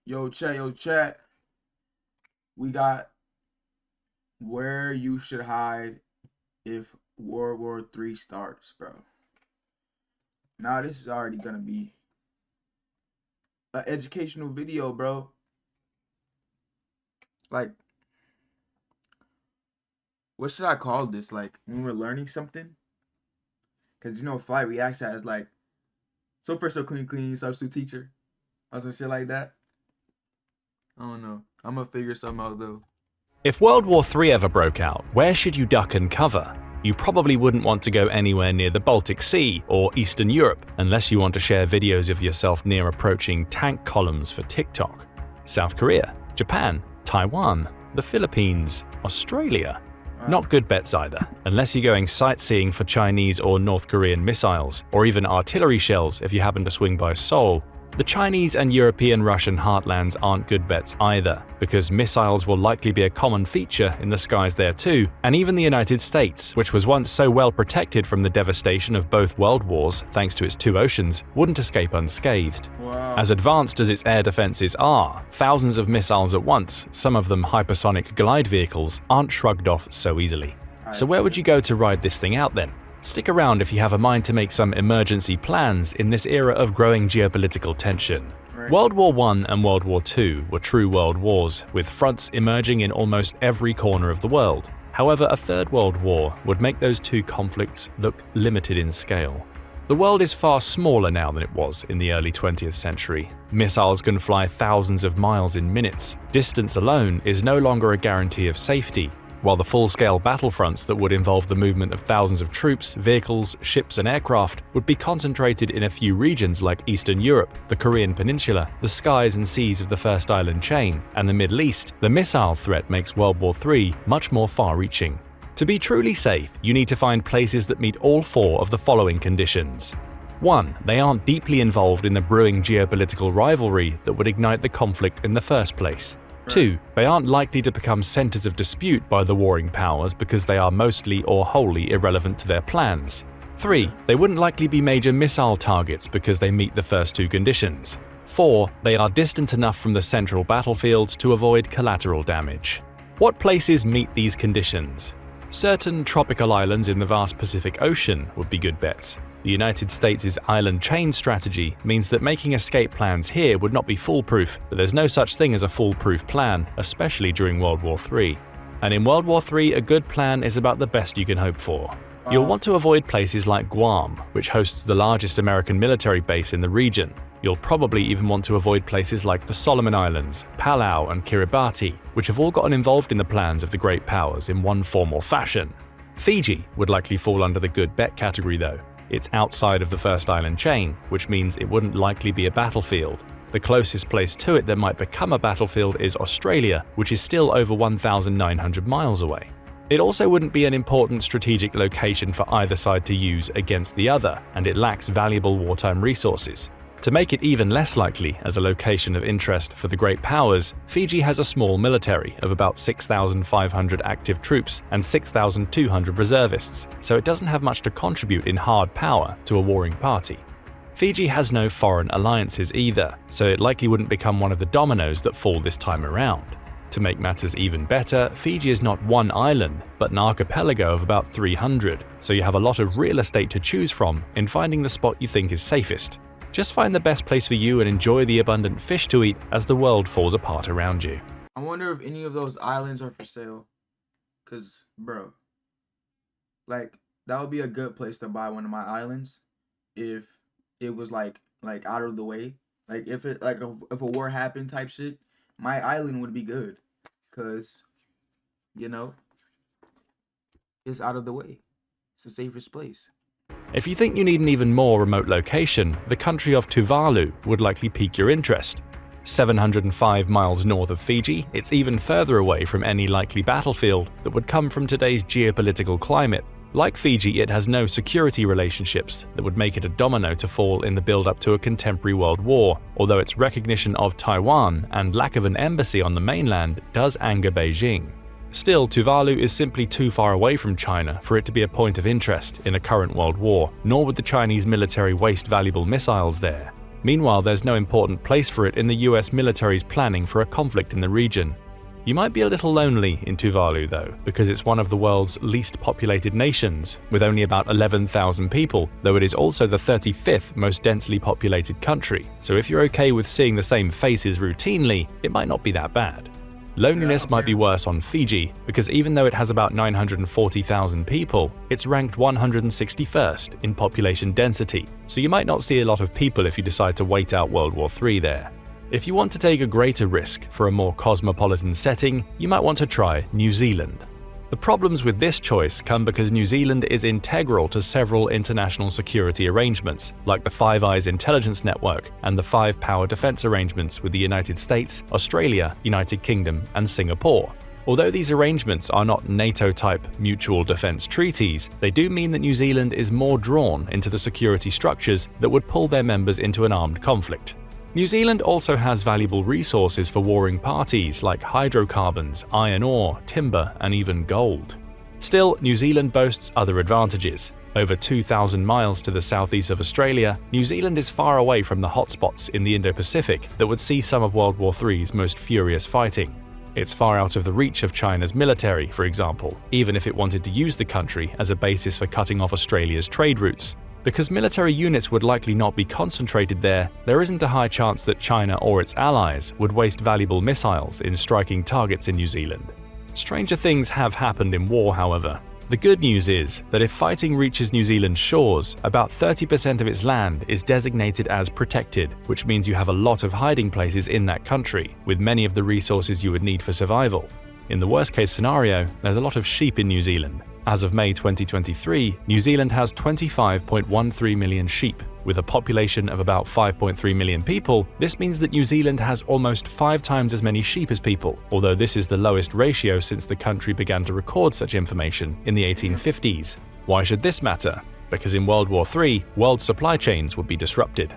Yo, chat. We got where you should hide if World War III starts, bro. Now this is already gonna be an educational video, bro. Like, what should I call this? Like, when we're learning something? Cause Flight Reacts has like, so first so clean, substitute teacher, or some shit like that. I don't know. I'm gonna figure something out though. If World War III ever broke out, where should you duck and cover? You probably wouldn't want to go anywhere near the Baltic Sea or Eastern Europe unless you want to share videos of yourself near approaching tank columns for TikTok. South Korea, Japan, Taiwan, the Philippines, Australia. Not good bets either, unless you're going sightseeing for Chinese or North Korean missiles, or even artillery shells if you happen to swing by Seoul. The Chinese and European Russian heartlands aren't good bets either, because missiles will likely be a common feature in the skies there too, and even the United States, which was once so well protected from the devastation of both world wars thanks to its two oceans, wouldn't escape unscathed. Wow. As advanced as its air defenses are, thousands of missiles at once, some of them hypersonic glide vehicles, aren't shrugged off so easily. So where would you go to ride this thing out then? Stick around if you have a mind to make some emergency plans in this era of growing geopolitical tension. World War I and World War II were true world wars, with fronts emerging in almost every corner of the world. However, a third world war would make those two conflicts look limited in scale. The world is far smaller now than it was in the early 20th century. Missiles can fly thousands of miles in minutes. Distance alone is no longer a guarantee of safety, while the full-scale battlefronts that would involve the movement of thousands of troops, vehicles, ships and aircraft would be concentrated in a few regions like Eastern Europe, the Korean Peninsula, the skies and seas of the First Island chain, and the Middle East. The missile threat makes World War III much more far-reaching. To be truly safe, you need to find places that meet all four of the following conditions. 1. They aren't deeply involved in the brewing geopolitical rivalry that would ignite the conflict in the first place. 2. They aren't likely to become centers of dispute by the warring powers because they are mostly or wholly irrelevant to their plans. 3. They wouldn't likely be major missile targets because they meet the first two conditions. 4. They are distant enough from the central battlefield to avoid collateral damage. What places meet these conditions? Certain tropical islands in the vast Pacific Ocean would be good bets. The United States' island chain strategy means that making escape plans here would not be foolproof, but there's no such thing as a foolproof plan, especially during World War III. And in World War III, a good plan is about the best you can hope for. You'll want to avoid places like Guam, which hosts the largest American military base in the region. You'll probably even want to avoid places like the Solomon Islands, Palau and Kiribati, which have all gotten involved in the plans of the great powers in one form or fashion. Fiji would likely fall under the good bet category though. It's outside of the First Island chain, which means it wouldn't likely be a battlefield. The closest place to it that might become a battlefield is Australia, which is still over 1,900 miles away. It also wouldn't be an important strategic location for either side to use against the other, and it lacks valuable wartime resources. To make it even less likely as a location of interest for the great powers, Fiji has a small military of about 6,500 active troops and 6,200 reservists, so it doesn't have much to contribute in hard power to a warring party. Fiji has no foreign alliances either, so it likely wouldn't become one of the dominoes that fall this time around. To make matters even better, Fiji is not one island, but an archipelago of about 300, so you have a lot of real estate to choose from in finding the spot you think is safest. Just find the best place for you and enjoy the abundant fish to eat as the world falls apart around you. I wonder if any of those islands are for sale. Cause, bro, like that would be a good place to buy one of my islands if it was like out of the way. Like if a war happened type shit, my island would be good. Cause, it's out of the way. It's the safest place. If you think you need an even more remote location, the country of Tuvalu would likely pique your interest. 705 miles north of Fiji, it's even further away from any likely battlefield that would come from today's geopolitical climate. Like Fiji, it has no security relationships that would make it a domino to fall in the build-up to a contemporary world war, although its recognition of Taiwan and lack of an embassy on the mainland does anger Beijing. Still, Tuvalu is simply too far away from China for it to be a point of interest in a current world war, nor would the Chinese military waste valuable missiles there. Meanwhile, there's no important place for it in the US military's planning for a conflict in the region. You might be a little lonely in Tuvalu though, because it's one of the world's least populated nations, with only about 11,000 people, though it is also the 35th most densely populated country, so if you're okay with seeing the same faces routinely, it might not be that bad. Loneliness might be worse on Fiji, because even though it has about 940,000 people, it's ranked 161st in population density, so you might not see a lot of people if you decide to wait out World War III there. If you want to take a greater risk for a more cosmopolitan setting, you might want to try New Zealand. The problems with this choice come because New Zealand is integral to several international security arrangements, like the Five Eyes intelligence network and the Five Power defense arrangements with the United States, Australia, United Kingdom, and Singapore. Although these arrangements are not NATO-type mutual defense treaties, they do mean that New Zealand is more drawn into the security structures that would pull their members into an armed conflict. New Zealand also has valuable resources for warring parties like hydrocarbons, iron ore, timber, and even gold. Still, New Zealand boasts other advantages. Over 2,000 miles to the southeast of Australia, New Zealand is far away from the hotspots in the Indo-Pacific that would see some of World War III's most furious fighting. It's far out of the reach of China's military, for example, even if it wanted to use the country as a basis for cutting off Australia's trade routes. Because military units would likely not be concentrated there, there isn't a high chance that China or its allies would waste valuable missiles in striking targets in New Zealand. Stranger things have happened in war, however. The good news is that if fighting reaches New Zealand's shores, about 30% of its land is designated as protected, which means you have a lot of hiding places in that country, with many of the resources you would need for survival. In the worst-case scenario, there's a lot of sheep in New Zealand. As of May 2023, New Zealand has 25.13 million sheep. With a population of about 5.3 million people, this means that New Zealand has almost 5 times as many sheep as people, although this is the lowest ratio since the country began to record such information in the 1850s. Why should this matter? Because in World War III, world supply chains would be disrupted.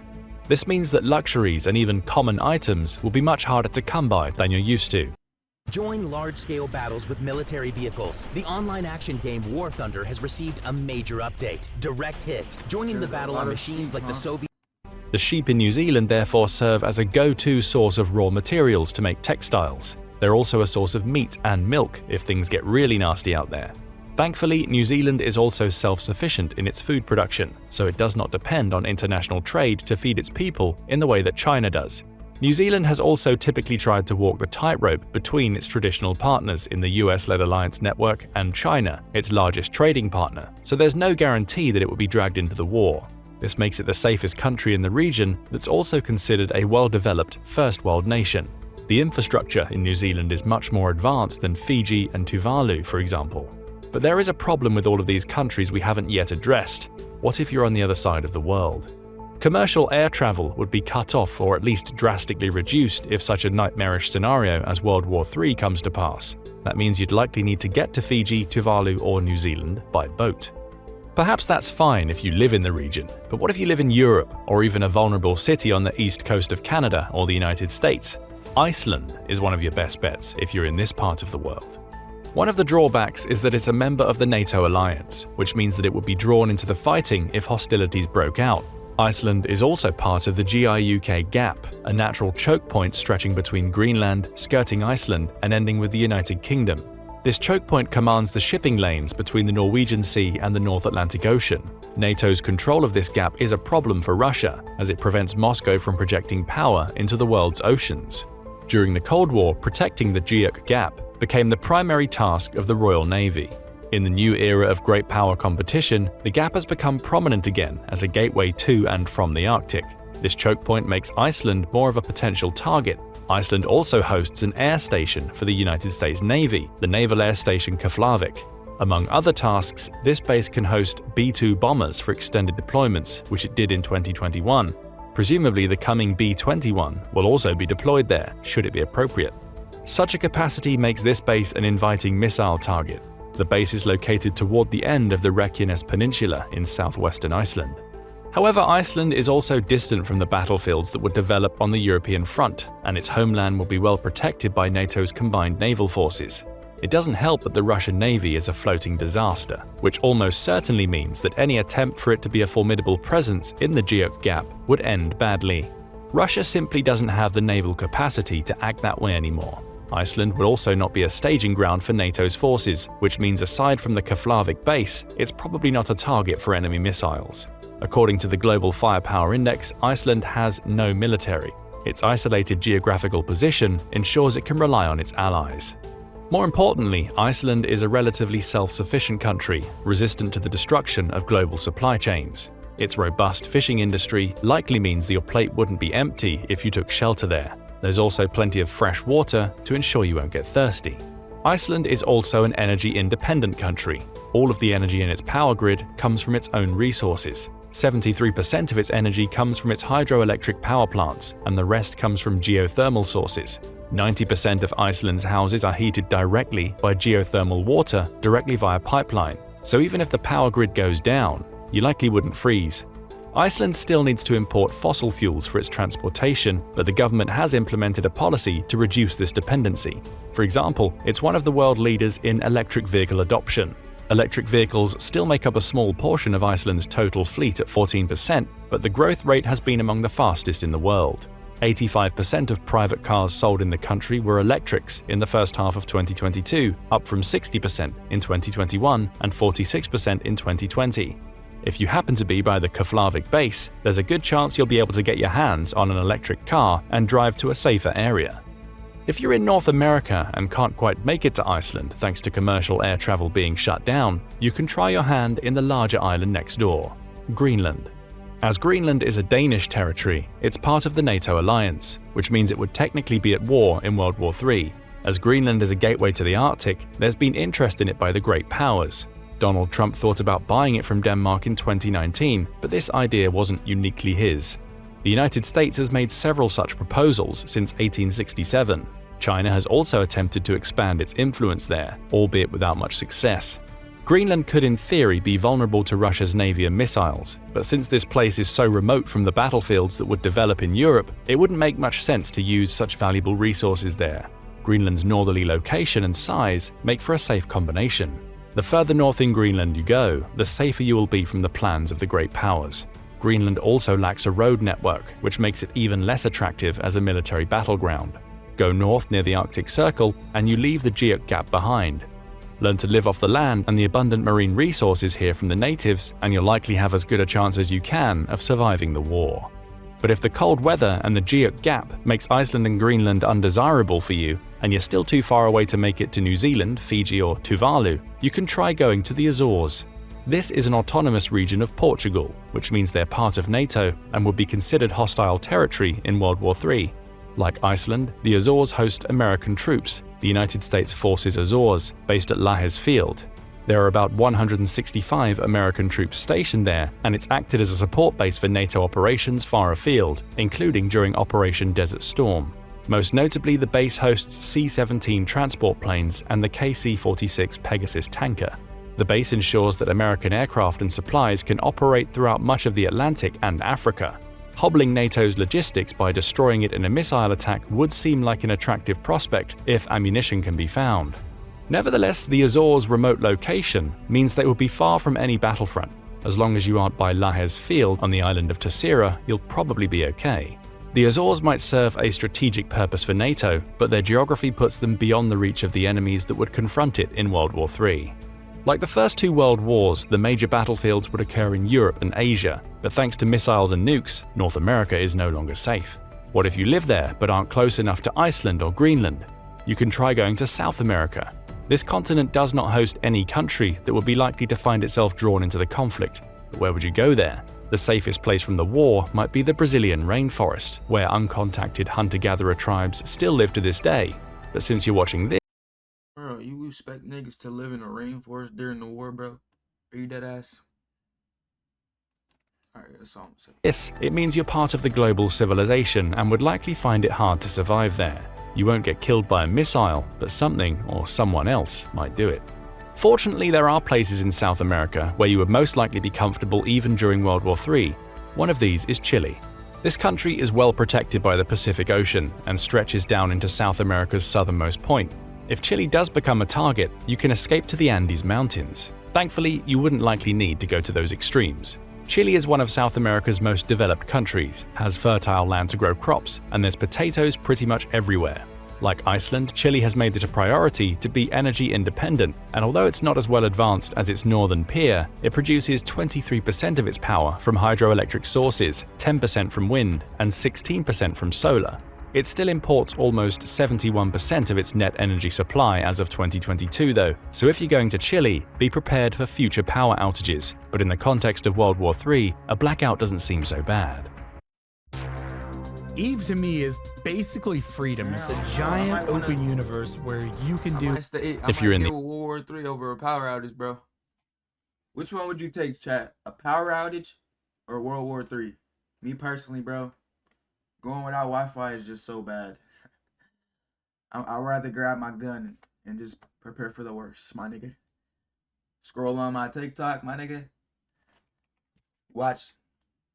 This means that luxuries and even common items will be much harder to come by than you're used to. Join large-scale battles with military vehicles. The online action game War Thunder has received a major update, Direct Hit, joining the battle on machines like the Soviet. The sheep in New Zealand therefore serve as a go-to source of raw materials to make textiles. They're also a source of meat and milk if things get really nasty out there. Thankfully, New Zealand is also self-sufficient in its food production, so it does not depend on international trade to feed its people in the way that China does. New Zealand has also typically tried to walk the tightrope between its traditional partners in the US-led alliance network and China, its largest trading partner, so there's no guarantee that it will be dragged into the war. This makes it the safest country in the region that's also considered a well-developed first world nation. The infrastructure in New Zealand is much more advanced than Fiji and Tuvalu, for example. But there is a problem with all of these countries we haven't yet addressed. What if you're on the other side of the world? Commercial air travel would be cut off or at least drastically reduced if such a nightmarish scenario as World War III comes to pass. That means you'd likely need to get to Fiji, Tuvalu, or New Zealand by boat. Perhaps that's fine if you live in the region, but what if you live in Europe or even a vulnerable city on the east coast of Canada or the United States? Iceland is one of your best bets if you're in this part of the world. One of the drawbacks is that it's a member of the NATO alliance, which means that it would be drawn into the fighting if hostilities broke out. Iceland is also part of the GI-UK Gap, a natural choke point stretching between Greenland, skirting Iceland, and ending with the United Kingdom. This choke point commands the shipping lanes between the Norwegian Sea and the North Atlantic Ocean. NATO's control of this gap is a problem for Russia, as it prevents Moscow from projecting power into the world's oceans. During the Cold War, protecting the GI Gap became the primary task of the Royal Navy. In the new era of great power competition, the gap has become prominent again as a gateway to and from the Arctic. This choke point makes Iceland more of a potential target. Iceland also hosts an air station for the United States Navy, the Naval Air Station Keflavik. Among other tasks, this base can host B-2 bombers for extended deployments, which it did in 2021. Presumably, the coming B-21 will also be deployed there, should it be appropriate. Such a capacity makes this base an inviting missile target. The base is located toward the end of the Reykjanes Peninsula in southwestern Iceland. However, Iceland is also distant from the battlefields that would develop on the European front, and its homeland will be well protected by NATO's combined naval forces. It doesn't help that the Russian Navy is a floating disaster, which almost certainly means that any attempt for it to be a formidable presence in the GI Gap would end badly. Russia simply doesn't have the naval capacity to act that way anymore. Iceland would also not be a staging ground for NATO's forces, which means aside from the Keflavik base, it's probably not a target for enemy missiles. According to the Global Firepower Index, Iceland has no military. Its isolated geographical position ensures it can rely on its allies. More importantly, Iceland is a relatively self-sufficient country, resistant to the destruction of global supply chains. Its robust fishing industry likely means that your plate wouldn't be empty if you took shelter there. There's also plenty of fresh water to ensure you won't get thirsty. Iceland is also an energy-independent country. All of the energy in its power grid comes from its own resources. 73% of its energy comes from its hydroelectric power plants, and the rest comes from geothermal sources. 90% of Iceland's houses are heated directly by geothermal water directly via pipeline, so even if the power grid goes down, you likely wouldn't freeze. Iceland still needs to import fossil fuels for its transportation, but the government has implemented a policy to reduce this dependency. For example, it's one of the world leaders in electric vehicle adoption. Electric vehicles still make up a small portion of Iceland's total fleet at 14%, but the growth rate has been among the fastest in the world. 85% of private cars sold in the country were electrics in the first half of 2022, up from 60% in 2021 and 46% in 2020. If you happen to be by the Keflavik base, there's a good chance you'll be able to get your hands on an electric car and drive to a safer area. If you're in North America and can't quite make it to Iceland thanks to commercial air travel being shut down, you can try your hand in the larger island next door, Greenland. As Greenland is a Danish territory, it's part of the NATO alliance, which means it would technically be at war in World War III. As Greenland is a gateway to the Arctic, there's been interest in it by the great powers. Donald Trump thought about buying it from Denmark in 2019, but this idea wasn't uniquely his. The United States has made several such proposals since 1867. China has also attempted to expand its influence there, albeit without much success. Greenland could in theory be vulnerable to Russia's navy and missiles, but since this place is so remote from the battlefields that would develop in Europe, it wouldn't make much sense to use such valuable resources there. Greenland's northerly location and size make for a safe combination. The further north in Greenland you go, the safer you will be from the plans of the great powers. Greenland also lacks a road network, which makes it even less attractive as a military battleground. Go north near the Arctic Circle, and you leave the Geoc Gap behind. Learn to live off the land and the abundant marine resources here from the natives, and you'll likely have as good a chance as you can of surviving the war. But if the cold weather and the Geoc Gap makes Iceland and Greenland undesirable for you, and you're still too far away to make it to New Zealand, Fiji or Tuvalu, you can try going to the Azores. This is an autonomous region of Portugal, which means they're part of NATO and would be considered hostile territory in World War III. Like Iceland, the Azores host American troops, the United States Forces Azores, based at Lajes Field. There are about 165 American troops stationed there, and it's acted as a support base for NATO operations far afield, including during Operation Desert Storm. Most notably, the base hosts C-17 transport planes and the KC-46 Pegasus tanker. The base ensures that American aircraft and supplies can operate throughout much of the Atlantic and Africa. Hobbling NATO's logistics by destroying it in a missile attack would seem like an attractive prospect if ammunition can be found. Nevertheless, the Azores' remote location means they would be far from any battlefront. As long as you aren't by Lajes Field on the island of Terceira, you'll probably be okay. The Azores might serve a strategic purpose for NATO, but their geography puts them beyond the reach of the enemies that would confront it in World War III. Like the first two world wars, the major battlefields would occur in Europe and Asia, but thanks to missiles and nukes, North America is no longer safe. What if you live there but aren't close enough to Iceland or Greenland? You can try going to South America. This continent does not host any country that would be likely to find itself drawn into the conflict. But where would you go there? The safest place from the war might be the Brazilian rainforest, where uncontacted hunter-gatherer tribes still live to this day. But since you're watching this, bro, you expect niggas to live in a rainforest during the war, bro? Are you dead ass? Alright, that's all I'm saying. it means you're part of the global civilization and would likely find it hard to survive there. You won't get killed by a missile, but something or someone else might do it. Fortunately, there are places in South America where you would most likely be comfortable even during World War III. One of these is Chile. This country is well protected by the Pacific Ocean and stretches down into South America's southernmost point. If Chile does become a target, you can escape to the Andes Mountains. Thankfully, you wouldn't likely need to go to those extremes. Chile is one of South America's most developed countries, has fertile land to grow crops, and there's potatoes pretty much everywhere. Like Iceland, Chile has made it a priority to be energy independent, and although it's not as well advanced as its northern peer, it produces 23% of its power from hydroelectric sources, 10% from wind, and 16% from solar. It still imports almost 71% of its net energy supply as of 2022 though, so if you're going to Chile, be prepared for future power outages, but in the context of World War III, a blackout doesn't seem so bad. Eve to me is basically freedom. It's a giant open universe where you can do. If you're in the World War III over a power outage, bro. Which one would you take, chat? A power outage or World War III? Me personally, bro, going without Wi-Fi is just so bad. I'd rather grab my gun and just prepare for the worst, my nigga. Scroll on my TikTok, my nigga. Watch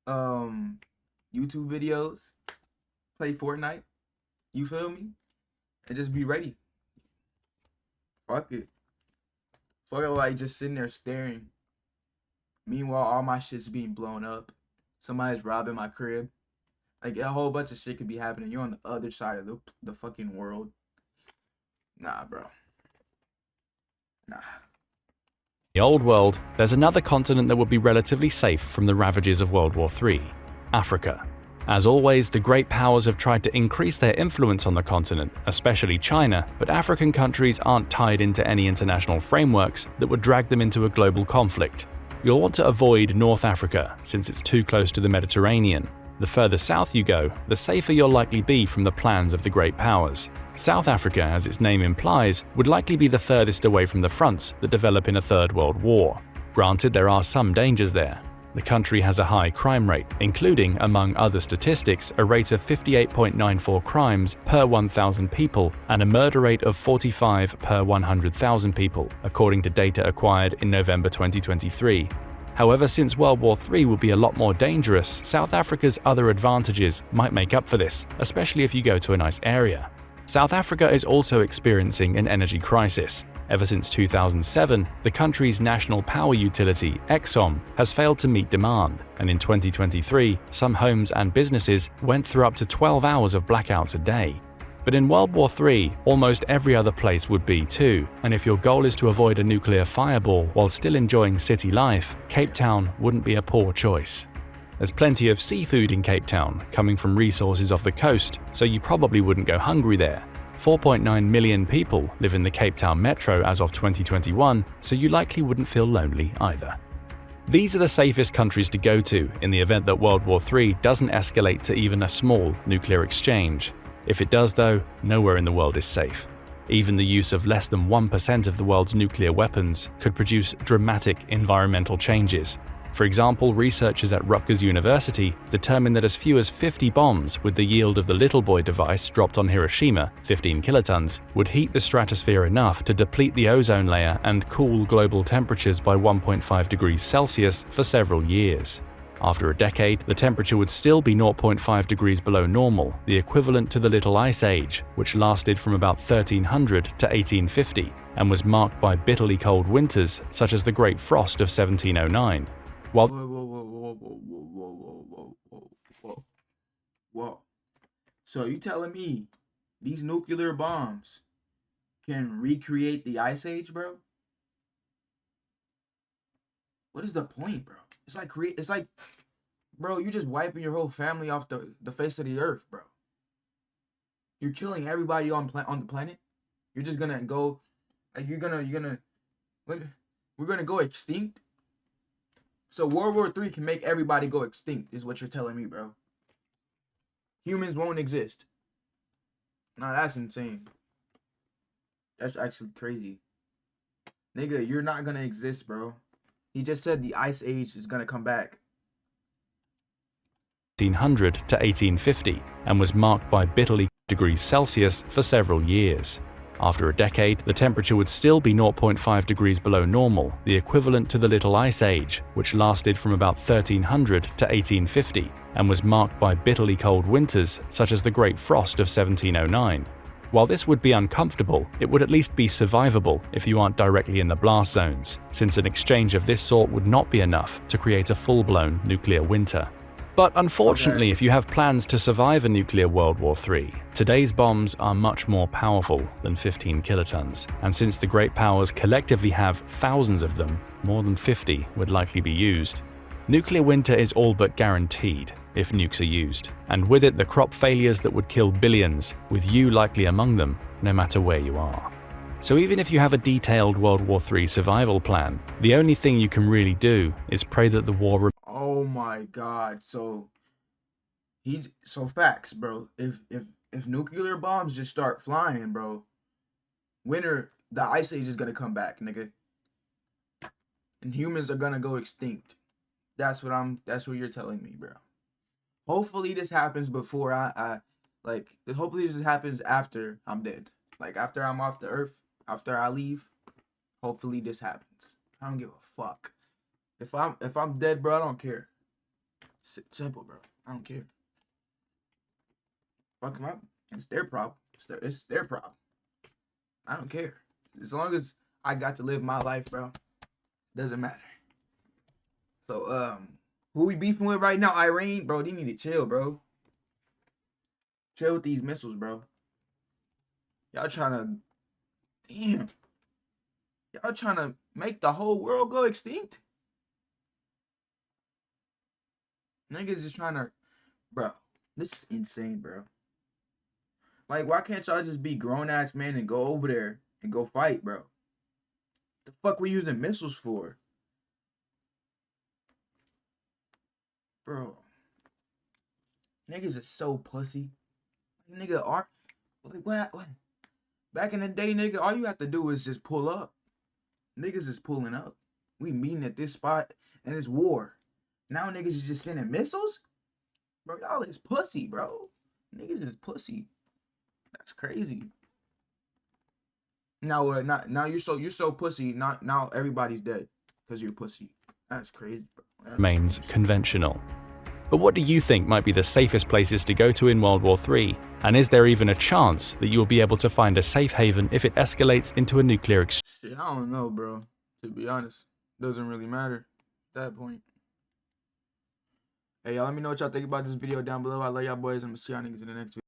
YouTube videos. Play Fortnite, you feel me? And just be ready. Fuck it. Fuck it, like just sitting there staring. Meanwhile, all my shit's being blown up. Somebody's robbing my crib. Like a whole bunch of shit could be happening. You're on the other side of the fucking world. Nah, bro. Nah. the Old World, there's another continent that would be relatively safe from the ravages of World War III: Africa. As always, the great powers have tried to increase their influence on the continent, especially China, but African countries aren't tied into any international frameworks that would drag them into a global conflict. You'll want to avoid North Africa, since it's too close to the Mediterranean. The further south you go, the safer you'll likely be from the plans of the great powers. South Africa, as its name implies, would likely be the furthest away from the fronts that develop in a Third World War. Granted, there are some dangers there. The country has a high crime rate, including, among other statistics, a rate of 58.94 crimes per 1,000 people and a murder rate of 45 per 100,000 people, according to data acquired in November 2023. However, since World War III will be a lot more dangerous, South Africa's other advantages might make up for this, especially if you go to a nice area. South Africa is also experiencing an energy crisis. Ever since 2007, the country's national power utility, Eskom, has failed to meet demand, and in 2023, some homes and businesses went through up to 12 hours of blackouts a day. But in World War III, almost every other place would be too, and if your goal is to avoid a nuclear fireball while still enjoying city life, Cape Town wouldn't be a poor choice. There's plenty of seafood in Cape Town, coming from resources off the coast, so you probably wouldn't go hungry there. 4.9 million people live in the Cape Town metro as of 2021, so you likely wouldn't feel lonely either. These are the safest countries to go to in the event that World War III doesn't escalate to even a small nuclear exchange. If it does though, nowhere in the world is safe. Even the use of less than 1% of the world's nuclear weapons could produce dramatic environmental changes. For example, researchers at Rutgers University determined that as few as 50 bombs with the yield of the Little Boy device dropped on Hiroshima, 15 kilotons, would heat the stratosphere enough to deplete the ozone layer and cool global temperatures by 1.5 degrees Celsius for several years. After a decade, the temperature would still be 0.5 degrees below normal, the equivalent to the Little Ice Age, which lasted from about 1300 to 1850 and was marked by bitterly cold winters such as the Great Frost of 1709. While Whoa. So you telling me these nuclear bombs can recreate the Ice Age, bro? What is the point, bro? It's like, bro, you just wiping your whole family off the face of the earth, bro. You're killing everybody on the planet. You're just gonna go, like we're gonna go extinct. So World War III can make everybody go extinct, is what you're telling me, bro. Humans won't exist. Nah, that's insane. That's actually crazy. Nigga, you're not gonna exist, bro. He just said the Ice Age is gonna come back. 1800 to 1850 and was marked by bitterly degrees Celsius for several years. After a decade, the temperature would still be 0.5 degrees below normal, the equivalent to the Little Ice Age, which lasted from about 1300 to 1850 and was marked by bitterly cold winters such as the Great Frost of 1709. While this would be uncomfortable, it would at least be survivable if you aren't directly in the blast zones, since an exchange of this sort would not be enough to create a full-blown nuclear winter. But unfortunately, if you have plans to survive a nuclear World War III, today's bombs are much more powerful than 15 kilotons, and since the great powers collectively have thousands of them, more than 50 would likely be used. Nuclear winter is all but guaranteed if nukes are used, and with it the crop failures that would kill billions, with you likely among them, no matter where you are. So even if you have a detailed World War III survival plan, the only thing you can really do is pray that the war... Oh my God. So facts, bro. If nuclear bombs just start flying, bro, the ice age is gonna come back, nigga. And humans are gonna go extinct. That's what you're telling me, bro. Hopefully this happens before hopefully this happens after I'm dead. Like after I'm off the earth, after I leave, hopefully this happens. I don't give a fuck. If I'm dead, bro, I don't care. Simple, bro. I don't care. Fuck them up. It's their problem. It's their problem. I don't care. As long as I got to live my life, bro, doesn't matter. So, who we beefing with right now? Iran, bro. They need to chill, bro. Chill with these missiles, bro. Y'all trying to make the whole world go extinct? Niggas just trying to, bro. This is insane, bro. Like, why can't y'all just be grown ass men and go over there and go fight, bro? The fuck we using missiles for? Bro, niggas is so pussy. Nigga, what? Back in the day, nigga, all you have to do is just pull up. Niggas is pulling up. We meeting at this spot and it's war. Now niggas is just sending missiles? Bro, y'all is pussy, bro. Niggas is pussy. That's crazy. Now now you're so pussy. Now everybody's dead because you're pussy. That's crazy, bro. Remains conventional. But what do you think might be the safest places to go to in World War III? And is there even a chance that you will be able to find a safe haven if it escalates into a nuclear exchange? Shit, I don't know, bro. To be honest, doesn't really matter at that point. Hey, y'all, let me know what y'all think about this video down below. I love y'all boys. I'm gonna see y'all niggas in the next video.